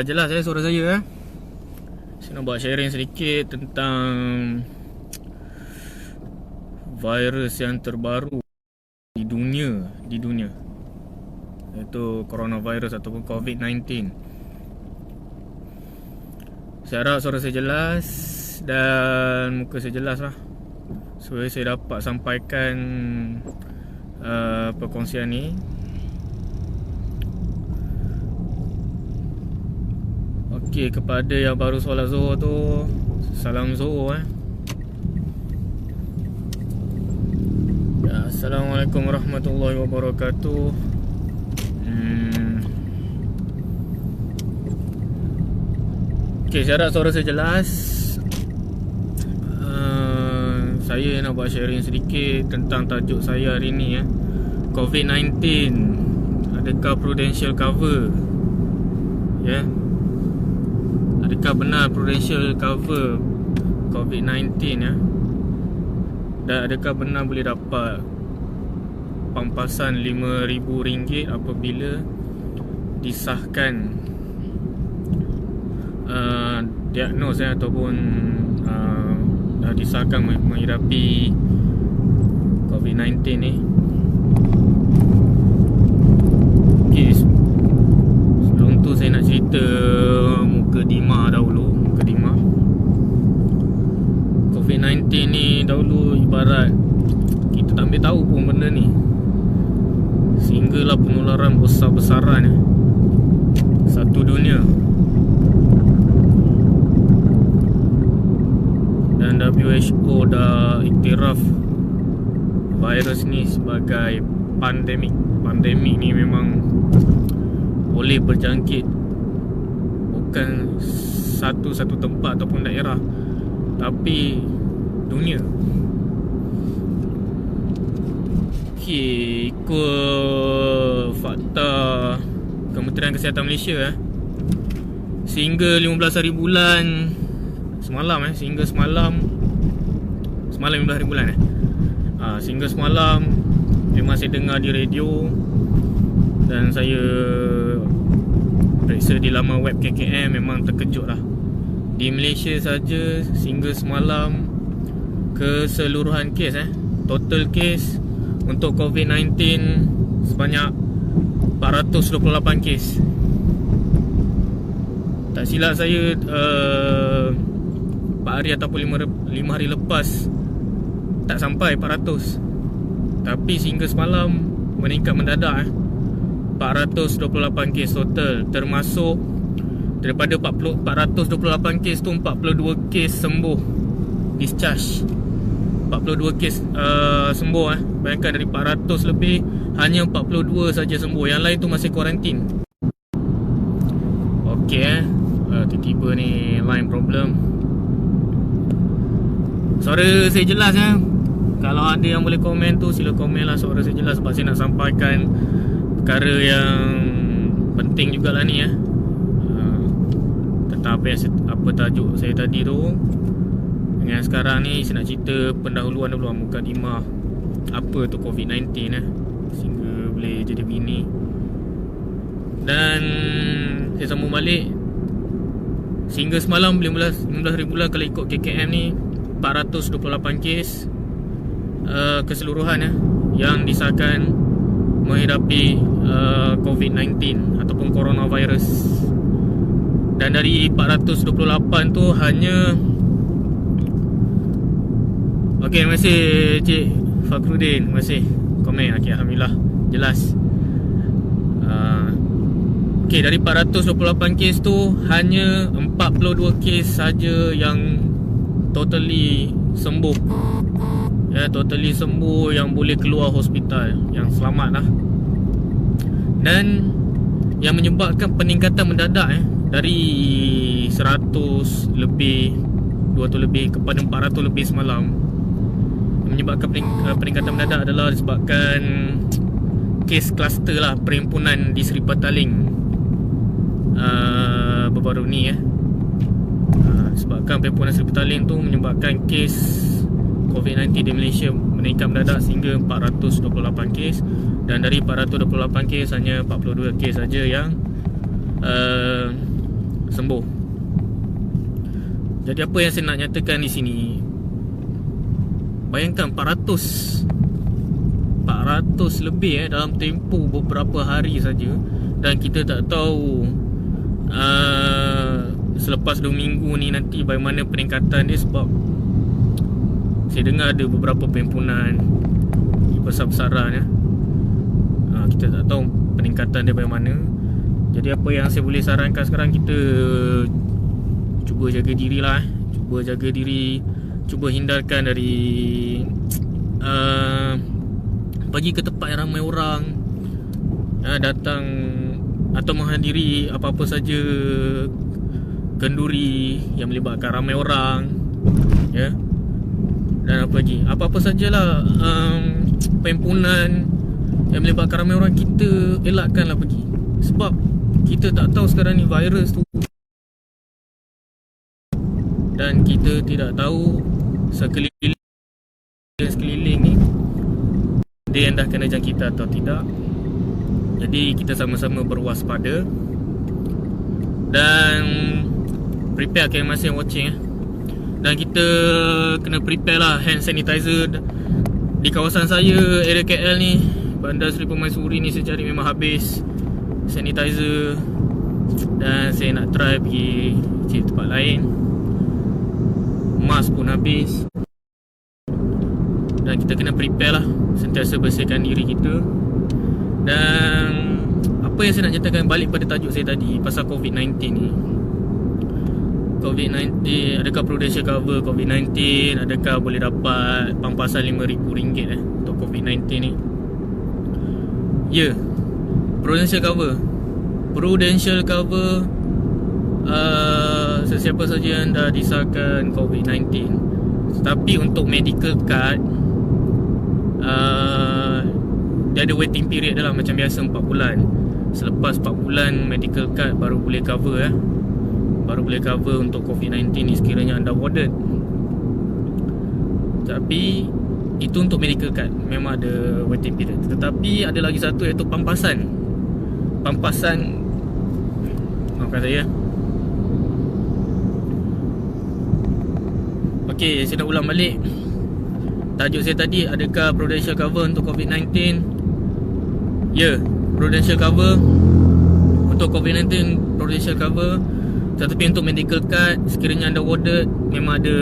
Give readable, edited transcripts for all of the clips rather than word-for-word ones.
Jelas suara saya Saya nak buat sharing sedikit tentang virus yang terbaru di dunia, iaitu coronavirus ataupun COVID-19. Saya harap suara saya jelas dan muka saya jelas lah, supaya saya dapat sampaikan perkongsian ni. Okey, kepada yang baru solat Zuhur tu, salam Zuhur ya, Assalamualaikum warahmatullahi wabarakatuh. Okey, saya harap suara saya jelas. Saya nak buat sharing sedikit tentang tajuk saya hari ni COVID-19, adakah prudential cover? Adakah benar prudential cover COVID-19 dan adakah benar boleh dapat pampasan RM5,000 apabila disahkan diagnos ataupun dah disahkan menghidapi COVID-19 ni. Okay, sebelum tu saya nak cerita mukadimah dahulu. COVID-19 ni dahulu ibarat kita tak ambil tahu pun benda ni, sehinggalah penularan besar-besaran satu dunia. Dan WHO dah iktiraf virus ni sebagai pandemik. Pandemik ni memang boleh berjangkit bukan satu tempat ataupun daerah, tapi dunia. Okay, ikut fakta Kementerian Kesihatan Malaysia sehingga 15 hari bulan semalam sehingga semalam 15 hari bulan sehingga semalam memang saya dengar di radio dan saya periksa di laman web KKM, memang terkejut lah. Di Malaysia saja sehingga semalam keseluruhan kes total kes untuk COVID-19 sebanyak 428 kes. Tak silap saya 4 hari ataupun 5 hari lepas tak sampai 400, tapi sehingga semalam meningkat mendadak 428 kes total, termasuk daripada 428 kes tu 42 kes sembuh, discharge. 42 kes sembuh Bayangkan dari 400 lebih hanya 42 saja sembuh, yang lain tu masih kuarantin. Okey tiba-tiba ni line problem. Suara saya jelas Kalau ada yang boleh komen tu sila komen lah suara saya jelas, sebab saya nak sampaikan perkara yang penting jugalah ni tentang apa tajuk saya tadi tu. Dengan sekarang ni saya nak cerita pendahuluan dulu, mukadimah apa tu COVID-19 sehingga boleh jadi begini. Dan saya sambung balik, sehingga semalam 15 hari bulan kalau ikut KKM ni 428 kes keseluruhan yang disahkan menghadapi COVID-19 ataupun coronavirus. Dan dari 428 tu hanya okey, terima kasih Cik Fakruddin, terima kasih komen. Okey, alhamdulillah jelas. Okey, dari 428 kes tu hanya 42 kes saja yang totally sembuh. Totally sembuh, yang boleh keluar hospital, yang selamat lah. Dan yang menyebabkan peningkatan mendadak dari 100 lebih 200 lebih kepada 400 lebih semalam, menyebabkan peningkatan mendadak adalah disebabkan kes kluster lah, perhimpunan di Seri Petaling baru-baru ni sebabkan perhimpunan Seri Petaling tu menyebabkan kes COVID-19 di Malaysia meningkat mendadak sehingga 428 kes. Dan dari 428 kes hanya 42 kes saja yang sembuh. Jadi apa yang saya nak nyatakan di sini, bayangkan 400 lebih dalam tempoh beberapa hari saja, dan kita tak tahu selepas 2 minggu ni nanti bagaimana peningkatan dia. Sebab saya dengar ada beberapa perhimpunan besar-besaran kita tak tahu peningkatan dia bagaimana. Jadi apa yang saya boleh sarankan sekarang, kita cuba jaga diri lah. Cuba jaga diri, cuba hindarkan dari pergi ke tempat yang ramai orang, datang atau menghadiri apa-apa saja kenduri yang melibatkan ramai orang, ya. Dan apa lagi, apa-apa sajalah perhimpunan yang melibatkan ramai orang, kita elakkanlah pergi. Sebab kita tak tahu sekarang ni virus tu, dan kita tidak tahu sekeliling ni dia yang dah kena jangkit atau tidak. Jadi kita sama-sama berwaspada dan prepare ke masa yang watching. Dan kita kena prepare lah hand sanitizer. Di kawasan saya, area KL ni, Bandar Seri Permaisuri ni, saya cari memang habis sanitizer. Dan saya nak try pergi cari tempat lain, mask pun habis. Dan kita kena prepare lah, sentiasa bersihkan diri kita. Dan apa yang saya nak nyatakan balik pada tajuk saya tadi pasal COVID-19 ni, COVID-19, adakah Prudential cover COVID-19? Adakah boleh dapat pampasan RM5,000 untuk COVID-19 ni? Ya, Prudential cover. Prudential cover sesiapa saja yang dah disahkan COVID-19. Tetapi untuk medical card, dia ada waiting period dah lah, macam biasa 4 bulan. Selepas 4 bulan medical card baru boleh cover baru boleh cover untuk COVID-19 ni sekiranya anda warded. Tapi itu untuk medical card, memang ada waiting period. Tetapi ada lagi satu, iaitu pampasan. Pampasan, maafkan saya. Okey, saya nak ulang balik tajuk saya tadi. Adakah Prudential cover untuk COVID-19? Ya, Prudential cover untuk COVID-19, Prudential cover. Tetapi untuk medical card, sekiranya anda warded, memang ada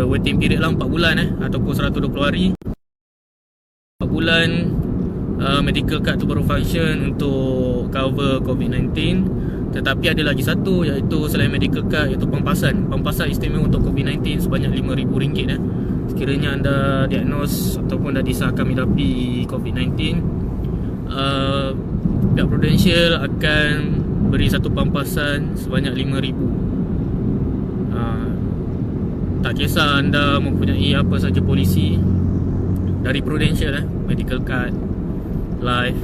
waiting period lah 4 bulan ataupun 120 hari. 4 bulan medical card tu baru function untuk cover COVID-19. Tetapi ada lagi satu, iaitu selain medical card, iaitu pampasan. Pampasan istimewa untuk COVID-19 sebanyak RM5,000. Sekiranya anda diagnos ataupun dah disahkan menghadapi COVID-19, pihak Prudential akan beri satu pampasan sebanyak RM5,000. Tak kisah anda mempunyai apa saja polisi dari Prudential, medical card, life,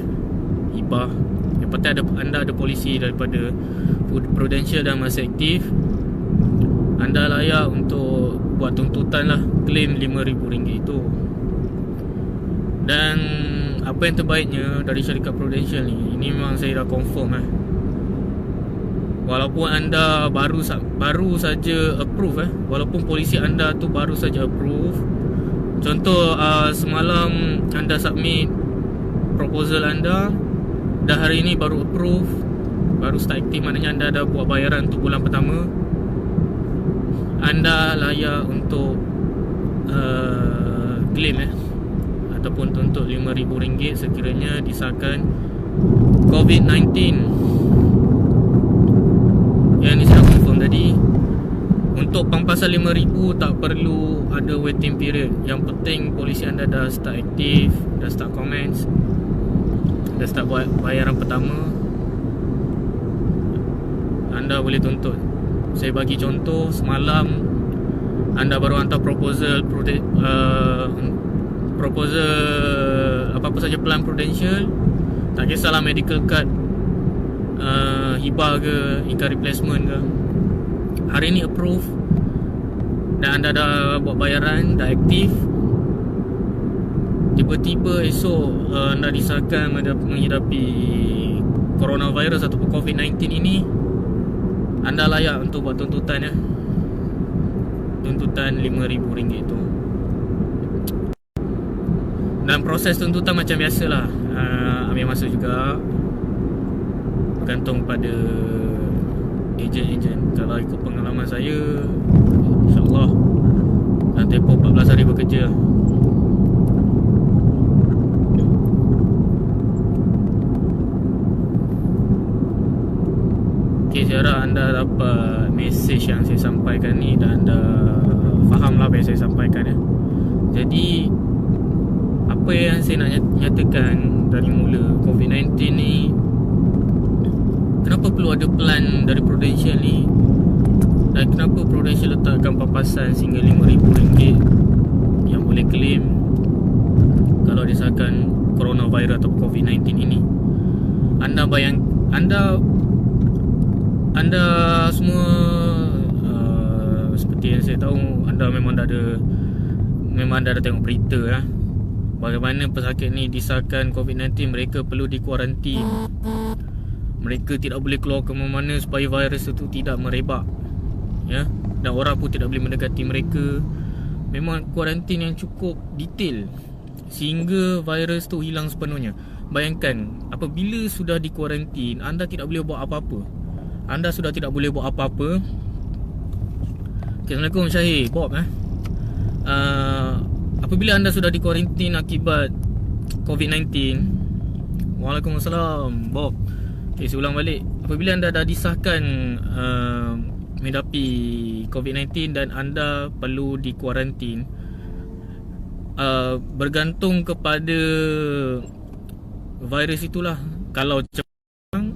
hibah. Yang penting anda ada polisi daripada Prudential dan masih aktif, anda layak untuk buat tuntutan lah, claim RM5,000 itu. Dan apa yang terbaiknya dari syarikat Prudential ni, ini memang saya dah confirm walaupun anda baru saja approve, walaupun polisi anda tu baru saja approve. Contoh, semalam anda submit proposal anda, dah hari ni baru approve, baru start aktif, maknanya anda dah buat bayaran untuk bulan pertama. Anda layak untuk claim ataupun tuntut RM5,000 sekiranya disahkan COVID-19. Yang ni saya confirm tadi. Untuk pampasan RM5,000 tak perlu ada waiting period. Yang penting polisi anda dah start aktif, dah start comments, dah start buat bayaran pertama, anda boleh tuntut. Saya bagi contoh, semalam anda baru hantar proposal apa-apa saja plan Prudential, tak kisahlah medical card, hibah ke, income replacement ke, hari ni approve dan anda dah buat bayaran, dah aktif. Tiba-tiba esok anda disahkan menghadapi coronavirus ataupun COVID-19 ini, anda layak untuk buat tuntutan ya. Tuntutan RM5,000 tu. Dan proses tuntutan macam biasalah, ambil masa juga, bergantung pada ejen-ejen. Kalau ikut pengalaman saya, InsyaAllah dalam tempoh 14 hari bekerja. Okay, saya harap anda dapat mesej yang saya sampaikan ni dan anda faham lah apa yang saya sampaikan ya. Jadi apa yang saya nak nyatakan dari mula, COVID-19 ni, kenapa perlu ada plan dari Prudential ni, dan kenapa Prudential letakkan papasan sehingga RM5,000 yang boleh claim kalau disahkan coronavirus atau COVID-19 ini. Anda semua seperti yang saya tahu, anda memang dah ada tengok berita ya. Bagaimana pesakit ni disahkan COVID-19, mereka perlu dikuarantin. Mereka tidak boleh keluar ke mana-mana supaya virus itu tidak merebak ya. Dan orang pun tidak boleh mendekati mereka. Memang kuarantin yang cukup detail sehingga virus tu hilang sepenuhnya. Bayangkan, apabila sudah dikuarantin, anda tidak boleh buat apa-apa. Anda sudah tidak boleh buat apa-apa. Okay, Assalamualaikum Syahir, Bob apabila anda sudah dikuarantin akibat COVID-19, Waalaikumsalam Bob. Okay, saya ulang balik. Apabila anda dah disahkan menghadapi COVID-19 dan anda perlu dikuarantin, bergantung kepada virus itulah. Kalau Jepang,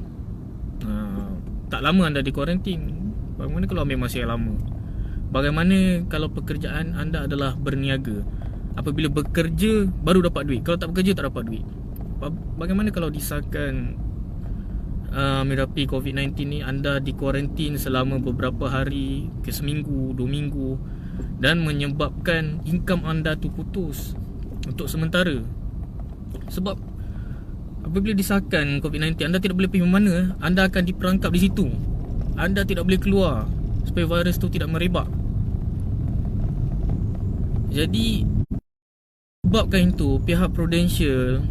tak lama anda dikuarantin, bagaimana kalau ambil masa yang lama? Bagaimana kalau pekerjaan anda adalah berniaga? Apabila bekerja baru dapat duit, kalau tak bekerja tak dapat duit. Bagaimana kalau disahkan menghadapi COVID-19 ni, anda dikuarantin selama beberapa hari, ke seminggu, 2 minggu, dan menyebabkan income anda tu putus untuk sementara. Sebab apabila disahkan COVID-19, anda tidak boleh pergi mana, anda akan diperangkap di situ. Anda tidak boleh keluar supaya virus tu tidak merebak. Jadi sebabkan itu, pihak Prudential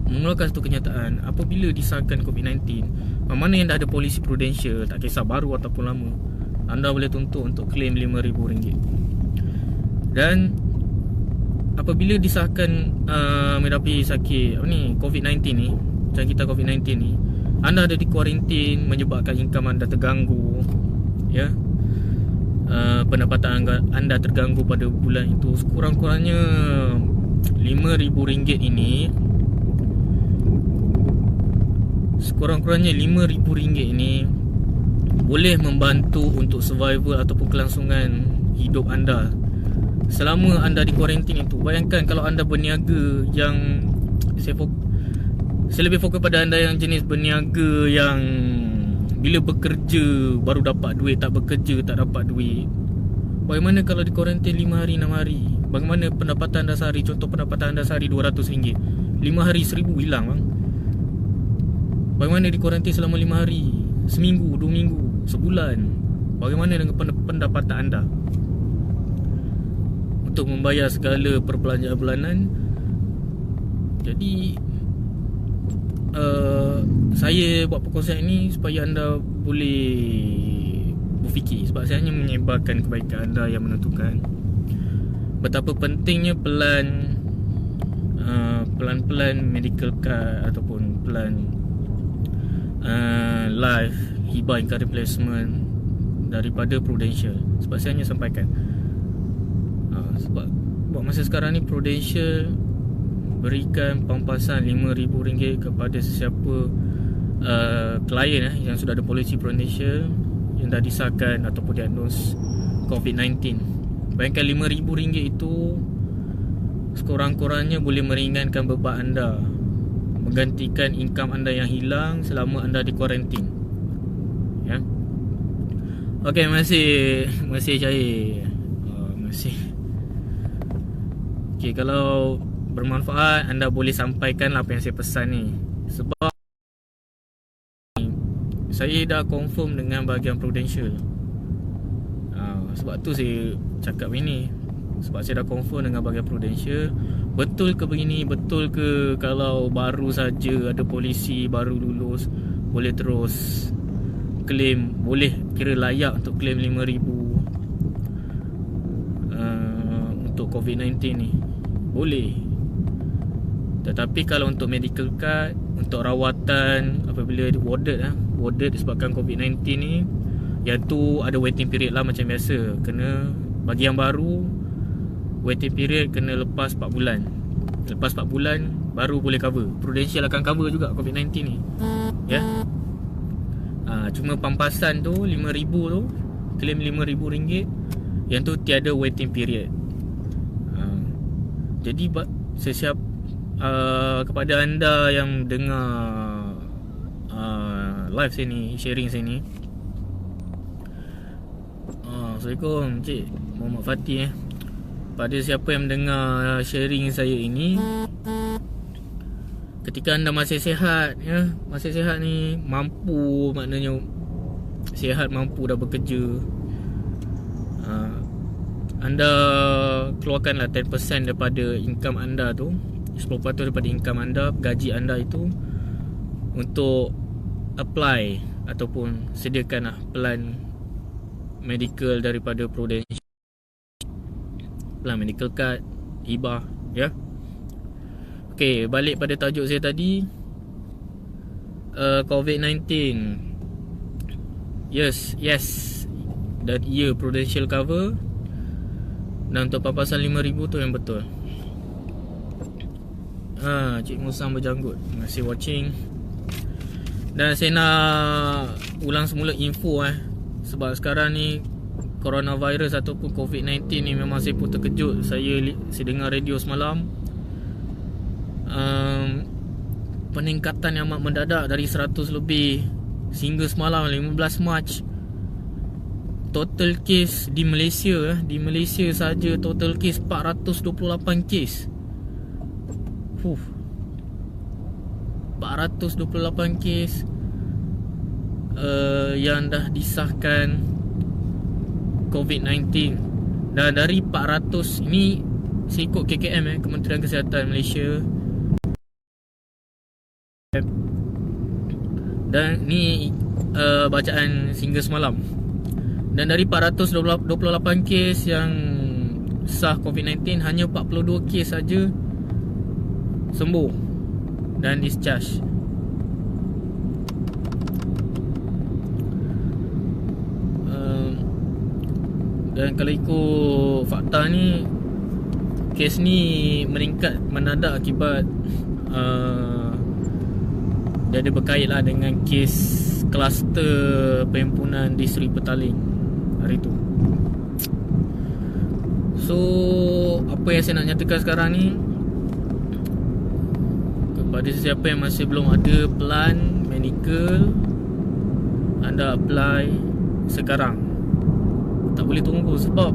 mengeluarkan satu kenyataan. Apabila disahkan COVID-19, mana yang dah ada polisi Prudential, tak kisah baru ataupun lama, anda boleh tuntut untuk claim RM5,000. Dan apabila disahkan menghadapi sakit COVID-19 ni, jangkitan COVID-19 ni, anda ada di kuarantin, menyebabkan income anda terganggu ya. Pendapatan anda terganggu pada bulan itu, sekurang-kurangnya RM5,000 ini, ini boleh membantu untuk survival ataupun kelangsungan hidup anda selama anda di kuarantin itu. Bayangkan kalau anda berniaga, yang saya lebih fokus pada anda yang jenis berniaga yang bila bekerja baru dapat duit, tak bekerja tak dapat duit. Bagaimana kalau di kuarantin 5 hari 6 hari? Bagaimana pendapatan anda sehari? Contoh pendapatan anda sehari RM200, 5 hari RM1,000 hilang bang. Bagaimana di kuarantin selama 5 hari, seminggu, 2 minggu, sebulan? Bagaimana dengan pendapatan anda untuk membayar segala perbelanjaan bulanan? Jadi saya buat perkongsian ini supaya anda boleh berfikir, sebab saya hanya menyebarkan kebaikan, anda yang menentukan. Betapa pentingnya pelan-pelan medical card ataupun plan life hibah income replacement daripada Prudential. Sebab saya hanya sampaikan, sebab buat masa sekarang ni Prudential berikan pampasan RM5,000 kepada sesiapa klien yang sudah ada polisi Prudential yang dah disahkan ataupun diagnos COVID-19. Bayangkan RM5,000 itu sekurang-kurangnya boleh meringankan beban anda, menggantikan income anda yang hilang selama anda di kuarantin ya. Okey, masih Syahir. Masih. Okey, kalau bermanfaat, anda boleh sampaikan apa yang saya pesan ni. Sebab saya dah confirm dengan bahagian Prudential. Sebab tu saya cakap ini. Sebab saya dah confirm dengan bahagian Prudential. Betul ke begini? Betul ke kalau baru saja ada polisi baru lulus boleh terus claim, boleh kira layak untuk claim 5,000 untuk COVID-19 ni? Boleh. Tetapi kalau untuk medical card, untuk rawatan apabila warded disebabkan COVID-19 ni, yang tu ada waiting period lah macam biasa. Kena, bagi yang baru, waiting period kena lepas 4 bulan. Lepas 4 bulan baru boleh cover. Prudential akan cover juga COVID-19 ni. Ya. Cuma pampasan tu 5,000 tu, claim RM5,000, yang tu tiada waiting period. Jadi sesiap kepada anda yang dengar live sini, sharing sini, Assalamualaikum Cik Muhammad Fatih. Pada siapa yang mendengar sharing saya ini, ketika anda masih sihat, masih sihat ni, mampu, maknanya sihat, mampu, dah bekerja, anda keluarkanlah 10% daripada income anda tu, 10% daripada income anda, gaji anda itu, untuk apply ataupun sediakanlah plan medical daripada Prudential, plan medical card, hibah, ya. Okey, balik pada tajuk saya tadi, COVID-19. Yes, dan Prudential cover. Dan untuk papasan 5,000 tu yang betul. Cik Musang berjanggut, terima kasih watching. Dan saya nak ulang semula info sebab sekarang ni coronavirus ataupun COVID-19 ni memang saya pun terkejut. Saya dengar radio semalam, peningkatan yang amat mendadak dari 100 lebih sehingga semalam 15 Mac. Total case di Malaysia, di Malaysia saja total case 428 case. 428 case yang dah disahkan COVID-19. Dan dari 400 ini, saya ikut KKM, Kementerian Kesihatan Malaysia. Dan ni bacaan sehingga semalam. Dan dari 428 kes yang sah COVID-19, hanya 42 kes saja sembuh dan discharge. Dan kalau ikut fakta ni, kes ni meningkat mendadak akibat dia ada berkait lah dengan kes kluster perhimpunan di Seri Petaling hari tu. So, apa yang saya nak nyatakan sekarang ni, kepada sesiapa yang masih belum ada plan medical, anda apply sekarang, tak boleh tunggu. Sebab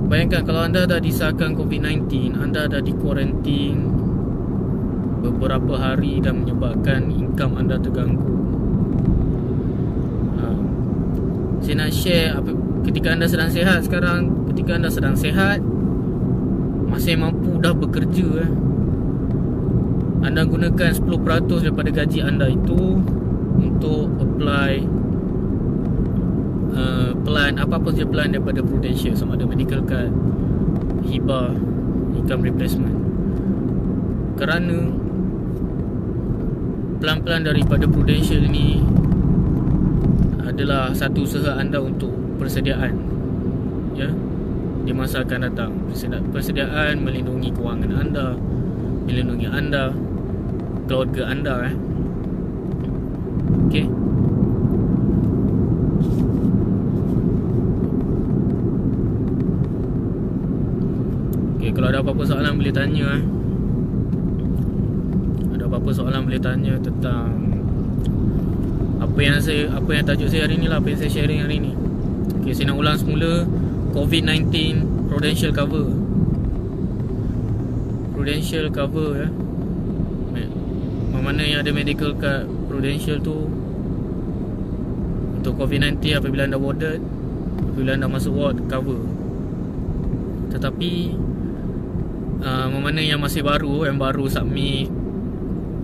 bayangkan kalau anda dah disahkan COVID-19, anda dah di quarantine beberapa hari dan menyebabkan income anda terganggu. Saya nak share ketika anda sedang sihat sekarang, ketika anda sedang sihat, masih mampu, dah bekerja, anda gunakan 10% daripada gaji anda itu untuk apply plan, apa-apa saja plan daripada Prudential, sama ada medical card, hibah, income replacement. Kerana plan-plan daripada Prudential ini adalah satu usaha anda untuk persediaan, ya, di masa akan datang. Persediaan melindungi kewangan anda, melindungi anda, keluarga anda. Okey. Okey, kalau ada apa-apa soalan boleh tanya. Ada apa-apa soalan boleh tanya tentang apa yang tajuk saya hari ni lah, apa yang saya sharing hari ni. Okay, saya nak ulang semula. COVID-19 Prudential cover. Prudential cover, ya. Mana yang ada medical card Prudential tu Untuk COVID-19 apabila anda warded, apabila anda masuk ward, cover. Tetapi mana yang masih baru, yang baru submit,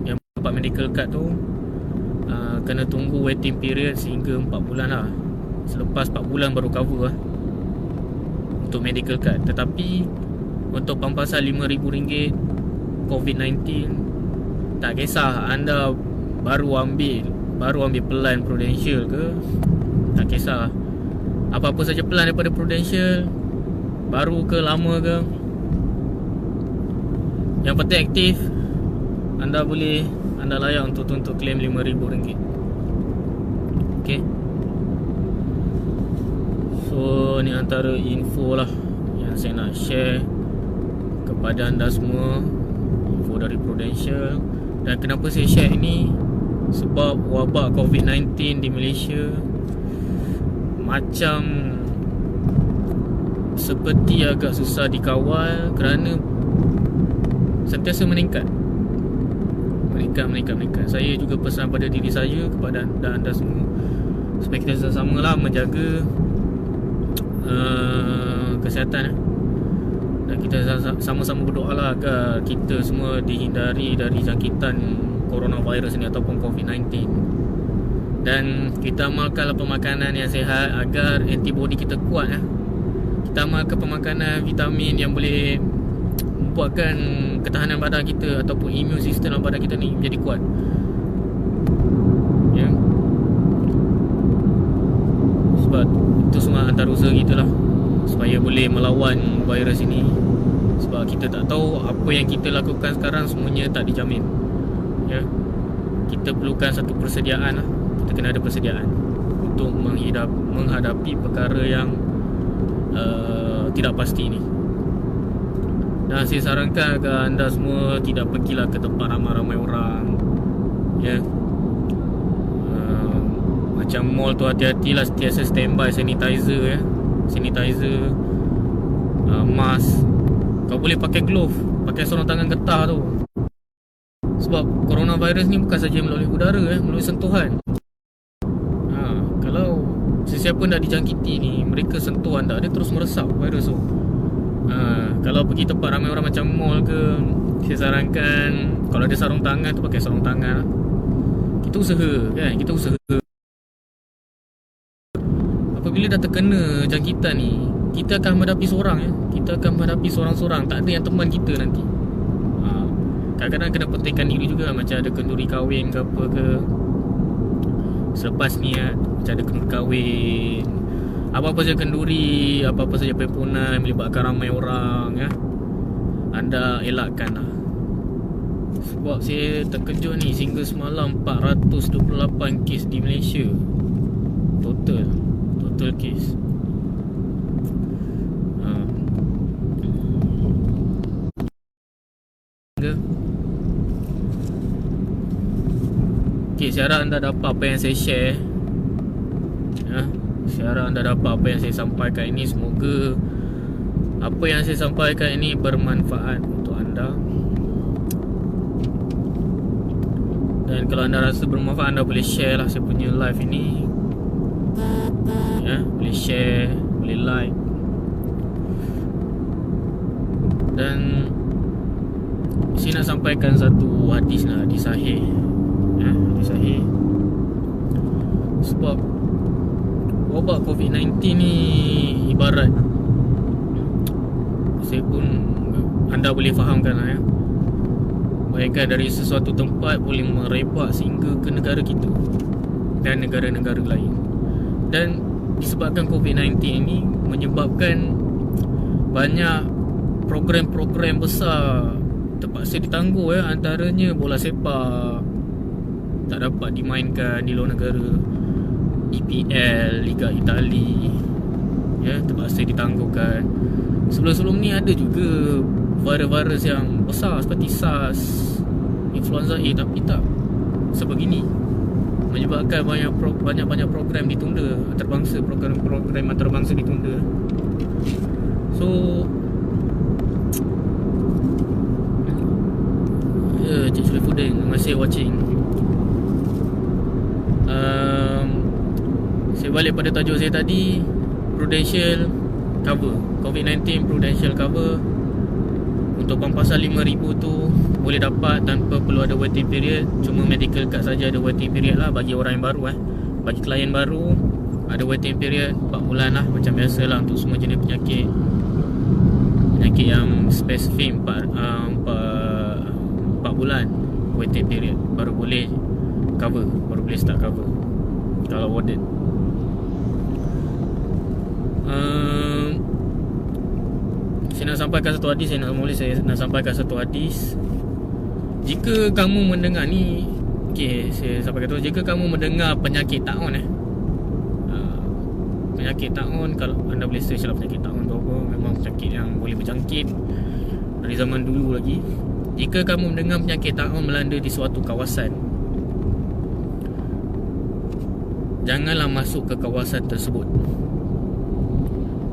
yang dapat medical card tu, kena tunggu waiting period sehingga 4 bulan lah. Selepas 4 bulan baru cover lah untuk medical card. Tetapi untuk pampasan RM5,000 COVID-19, tak kisah anda baru ambil pelan Prudential ke, tak kisah apa-apa saja pelan daripada Prudential, baru ke lama ke, yang penting aktif, anda layak untuk claim RM5,000. Okay. So ni antara info lah yang saya nak share kepada anda semua, info dari Prudential. Dan kenapa saya share ini, sebab wabak COVID-19 di Malaysia macam seperti agak susah dikawal kerana sentiasa meningkat. Saya juga pesan pada diri saya, kepada anda semua, supaya kita sama-sama lah menjaga kesihatan. Dan kita sama-sama berdoa lah agar kita semua dihindari dari jangkitan coronavirus ni ataupun COVID-19. Dan kita amalkanlah pemakanan yang sihat agar antibody kita kuat. Kita amalkan pemakanan vitamin yang boleh membuatkan ketahanan badan kita ataupun immune system dalam badan kita ni menjadi kuat. Ya. Sebab itu semua antarusaha kita lah, supaya boleh melawan virus ini. Sebab kita tak tahu apa yang kita lakukan sekarang semuanya tak dijamin. Ya. Kita perlukan satu persediaan lah. Kita kena ada persediaan untuk menghadapi perkara yang tidak pasti ni. Dan saya sarankan agar anda semua tidak pergilah ke tempat ramai-ramai orang. Ya. Macam mall tu, hati-hatilah, sentiasa standby sanitizer, ya. Sanitizer, mask. Kau boleh pakai glove, pakai sarung tangan getah tu. Sebab coronavirus ni bukan saja melalui udara, melalui sentuhan. Kalau sesiapa dah dijangkiti ni, mereka sentuh anda, dia terus meresap virus tu. Kalau pergi tempat ramai orang macam mall ke, saya sarankan kalau ada sarung tangan tu, pakai sarung tangan. Kita usaha, kan? Kita usaha. Apabila dah terkena jangkitan ni, kita akan menghadapi seorang, ya. Kita akan menghadapi seorang-seorang. Tak ada yang teman kita nanti. Kadang-kadang kena pentingkan diri juga. Macam ada kenduri kahwin ke apa ke, selepas ni macam ada kenduri kahwin, apa-apa saja kenduri, apa-apa saja perhimpunan melibatkan ramai orang, ya, anda elakkan lah. Sebab saya terkejut ni, sehingga semalam 428 kes di Malaysia. Total kes. Okay, saya harap anda dapat apa yang saya share, ya. Saya harap anda dapat apa yang saya sampaikan ini. Semoga apa yang saya sampaikan ini bermanfaat untuk anda. Dan kalau anda rasa bermanfaat, anda boleh share lah saya punya live ini, ya. Boleh share, boleh like. Dan saya nak sampaikan satu hadis lah, hadis sahih, ya, hadis sahih. Sebab wabak COVID-19 ni ibarat, saya pun, anda boleh fahamkan lah, ya. Bayangkan dari sesuatu tempat boleh merebak sehingga ke negara kita dan negara-negara lain. Dan disebabkan COVID-19 ni menyebabkan banyak program-program besar terpaksa ditangguh, ya. Antaranya bola sepak tak dapat dimainkan di luar negara. EPL, Liga Itali, ya, terpaksa ditangguhkan. Sebelum-sebelum ni ada juga virus-virus yang besar seperti SARS, influenza A, tapi tak sebegini, menyebabkan banyak program ditunda antarabangsa, program antarabangsa ditunda. So Cik Surifuddin, terima kasih watching. balik pada tajuk saya tadi, Prudential cover, COVID-19 Prudential cover. Untuk pampasan 5,000 tu boleh dapat tanpa perlu ada waiting period. Cuma medical card saja ada waiting period lah bagi orang yang baru Bagi klien baru ada waiting period 4 bulan lah, macam biasa lah untuk semua jenis penyakit. Penyakit yang spesifik 4 bulan waiting period baru boleh cover, baru boleh start cover kalau warded. Saya nak sampaikan satu hadis. Saya nak sampaikan satu hadis. Jika kamu mendengar ni, saya sampaikan tu. Jika kamu mendengar penyakit taun penyakit taun, kalau anda boleh search lah penyakit taun tu apa, memang penyakit yang boleh berjangkit dari zaman dulu lagi. Jika kamu mendengar penyakit taun melanda di suatu kawasan, janganlah masuk ke kawasan tersebut.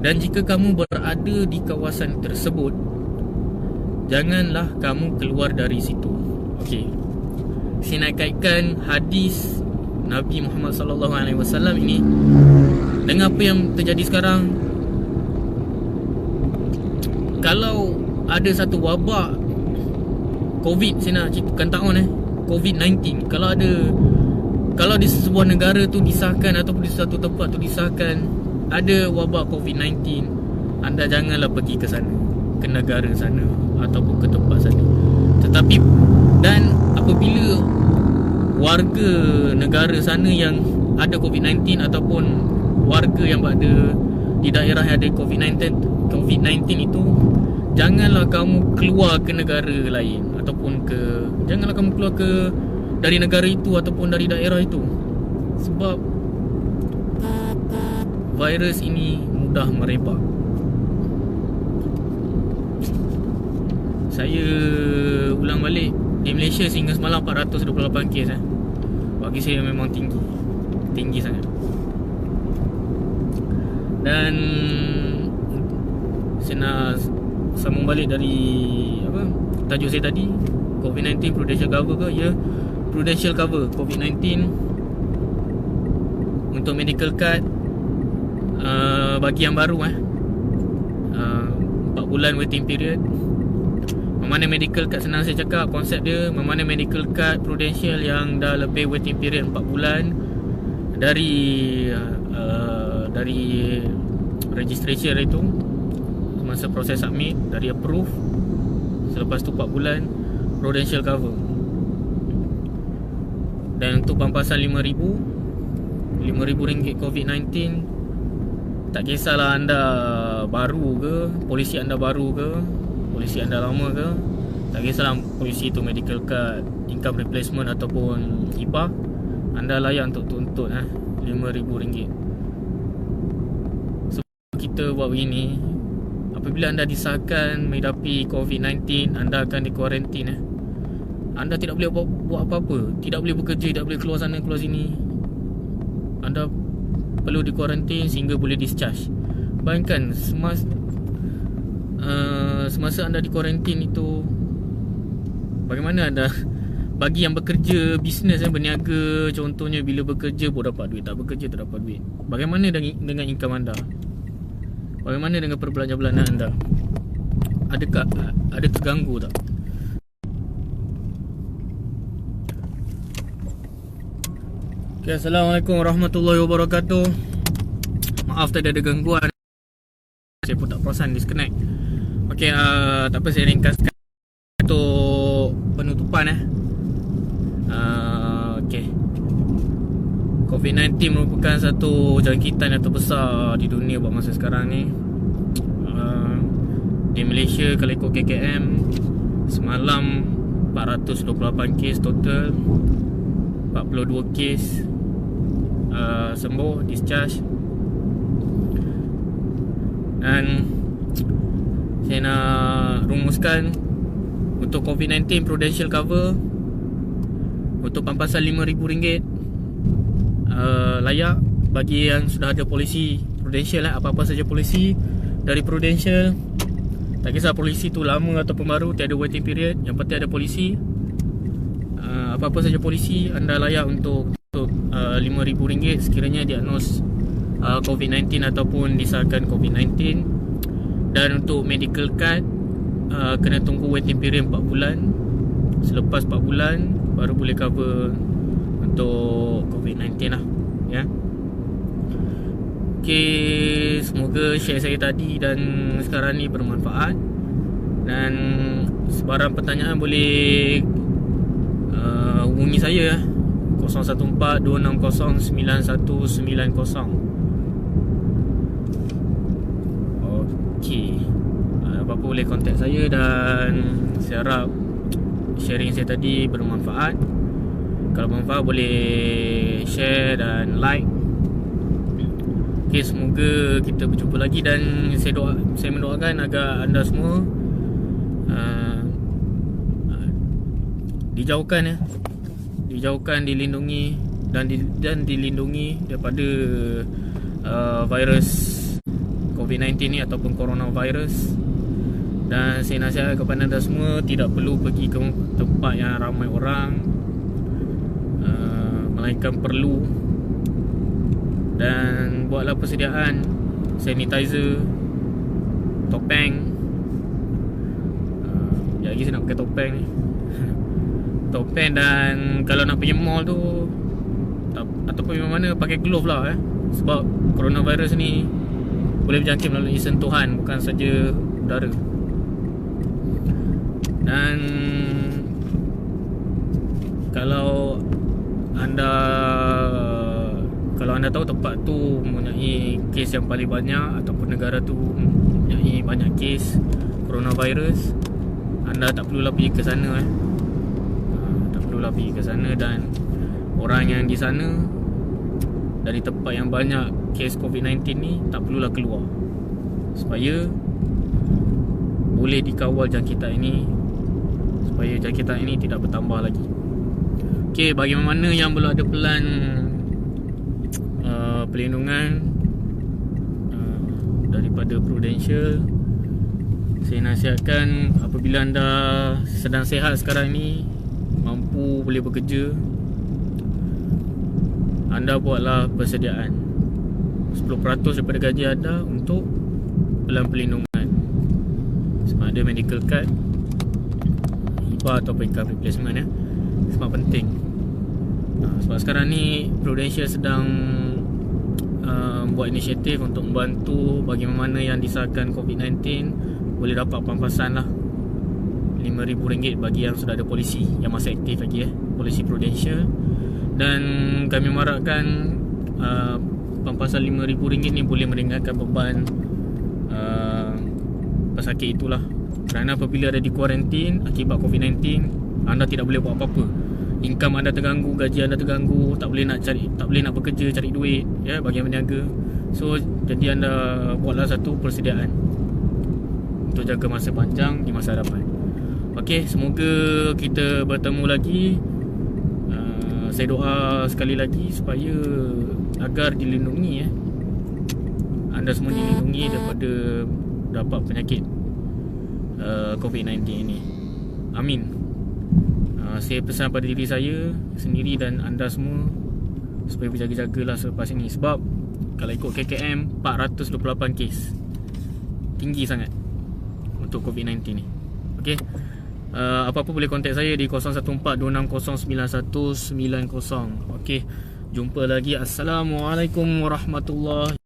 Dan jika kamu berada di kawasan tersebut, janganlah kamu keluar dari situ. Okey. Saya nak kaitkan hadis Nabi Muhammad SAW ini dengan apa yang terjadi sekarang. Kalau ada satu wabak COVID, saya nak ceritakan tahun COVID-19. Kalau di sebuah negara tu disahkan ataupun di satu tempat tu disahkan ada wabak COVID-19, anda janganlah pergi ke sana, ke negara sana ataupun ke tempat sana. Tetapi dan apabila warga negara sana yang ada COVID-19 ataupun warga yang berada di daerah yang ada COVID-19 itu, janganlah kamu keluar ke negara lain ataupun janganlah kamu keluar dari negara itu ataupun dari daerah itu, sebab virus ini mudah merebak. Saya ulang balik, di Malaysia sehingga semalam 428 kes bagi saya memang tinggi sangat. Dan saya nak sambung balik dari tajuk saya tadi, COVID-19 Prudential cover ke? Ya, Prudential cover COVID-19 untuk medical card bagi yang baru 4 bulan waiting period. Mana medical card, senang saya cakap konsep dia, mana medical card Prudential yang dah lebih waiting period 4 bulan dari registration itu, masa proses submit, dari approve, selepas tu 4 bulan Prudential cover. Dan untuk pampasan RM5,000 COVID-19, tak kisahlah anda baru ke, polisi anda baru ke, polisi anda lama ke, tak kisahlah polisi tu medical card, income replacement ataupun IPA, anda layak untuk tuntut RM5,000. Sebab kita buat begini, apabila anda disahkan menghidapi COVID-19, anda akan dikuarantin. Anda tidak boleh buat apa-apa, tidak boleh bekerja, tidak boleh keluar sana keluar sini. Anda perlu dikuarantin sehingga boleh discharge. Bayangkan semasa anda dikuarantin itu, bagaimana anda, bagi yang bekerja, bisnes berniaga contohnya, bila bekerja pun dapat duit, tak bekerja tak dapat duit. Bagaimana dengan income anda? Bagaimana dengan perbelanjaan bulanan anda? Ada terganggu tak? Okay, Assalamualaikum warahmatullahi wabarakatuh. Maaf tadi ada gangguan, saya pun tak perasan disconnect. Okay, tak apa, saya ringkaskan untuk penutupan. Okay, COVID-19 merupakan satu jangkitan yang terbesar di dunia buat masa sekarang ni. Di Malaysia, kalau ikut KKM, semalam 428 kes total, 42 kes sembuh, discharge. Dan saya nak rumuskan untuk COVID-19 Prudential cover untuk pampasan RM5,000 layak bagi yang sudah ada polisi Prudential apa-apa saja polisi dari Prudential. Tak kisah polisi tu lama ataupun baru, tiada waiting period, yang penting ada polisi. Apa-apa saja polisi, anda layak untuk RM5,000 sekiranya diagnos COVID-19 ataupun disahkan COVID-19. Dan untuk medical card, kena tunggu waiting period 4 bulan. Selepas 4 bulan baru boleh cover untuk COVID-19 lah, ya. Okay, semoga share saya tadi dan sekarang ni bermanfaat. Dan sebarang pertanyaan boleh hubungi saya 014-260-9190. Okay, apa-apa boleh kontak saya. Dan saya harap sharing saya tadi bermanfaat. Kalau bermanfaat boleh share dan like. Okay, semoga kita berjumpa lagi. Dan saya mendoakan agar anda semua dijauhkan, dilindungi dan dilindungi daripada virus COVID-19 ni ataupun coronavirus. Dan saya nasihat kepada anda semua, tidak perlu pergi ke tempat yang ramai orang, melainkan perlu. Dan buatlah persediaan sanitizer, topeng. Lagi saya nak pakai topeng ni. Topeng. Dan kalau nak pergi mall tu ataupun mana, pakai glove lah, sebab coronavirus ni boleh berjangkit melalui sentuhan, bukan saja udara. Dan kalau anda tahu tempat tu mempunyai kes yang paling banyak, ataupun negara tu mempunyai banyak kes coronavirus, anda tak perlulah pergi ke sana. Tak perlulah pergi ke sana. Dan orang yang di sana, dari tempat yang banyak kes COVID-19 ni, tak perlulah keluar, supaya boleh dikawal jangkitan ini, supaya jangkitan ini tidak bertambah lagi. Okey, bagaimana yang belum ada pelan pelindungan daripada Prudential, saya nasihatkan apabila anda sedang sihat sekarang ni, mampu boleh bekerja, anda buatlah persediaan 10% daripada gaji anda untuk pelan pelindungan, sama ada medical card, hibah atau income replacement, sebab penting. Sebab sekarang ni Prudential sedang buat inisiatif untuk membantu bagaimana yang disahkan COVID-19 boleh dapat pampasan lah RM5,000 bagi yang sudah ada polisi yang masih aktif lagi, polisi Prudential. Dan kami mengharapkan pampasan RM5,000 ni boleh meringankan beban pesakit itulah. Kerana apabila ada di kuarantin akibat COVID-19, anda tidak boleh buat apa-apa. Income anda terganggu, gaji anda terganggu, tak boleh nak bekerja, cari duit, bagi yang berniaga. So jadi anda buatlah satu persediaan untuk jaga masa panjang di masa hadapan. Okey, semoga kita bertemu lagi. Saya doa sekali lagi supaya agar dilindungi, anda semua dilindungi daripada dapat penyakit COVID-19 ini. Amin. Saya pesan pada diri saya sendiri dan anda semua supaya berjaga-jagalah selepas ini. Sebab kalau ikut KKM 428 kes, tinggi sangat untuk COVID-19 ni. Okey, apa-apa boleh kontak saya di 0142609190. Okey, jumpa lagi. Assalamualaikum warahmatullahi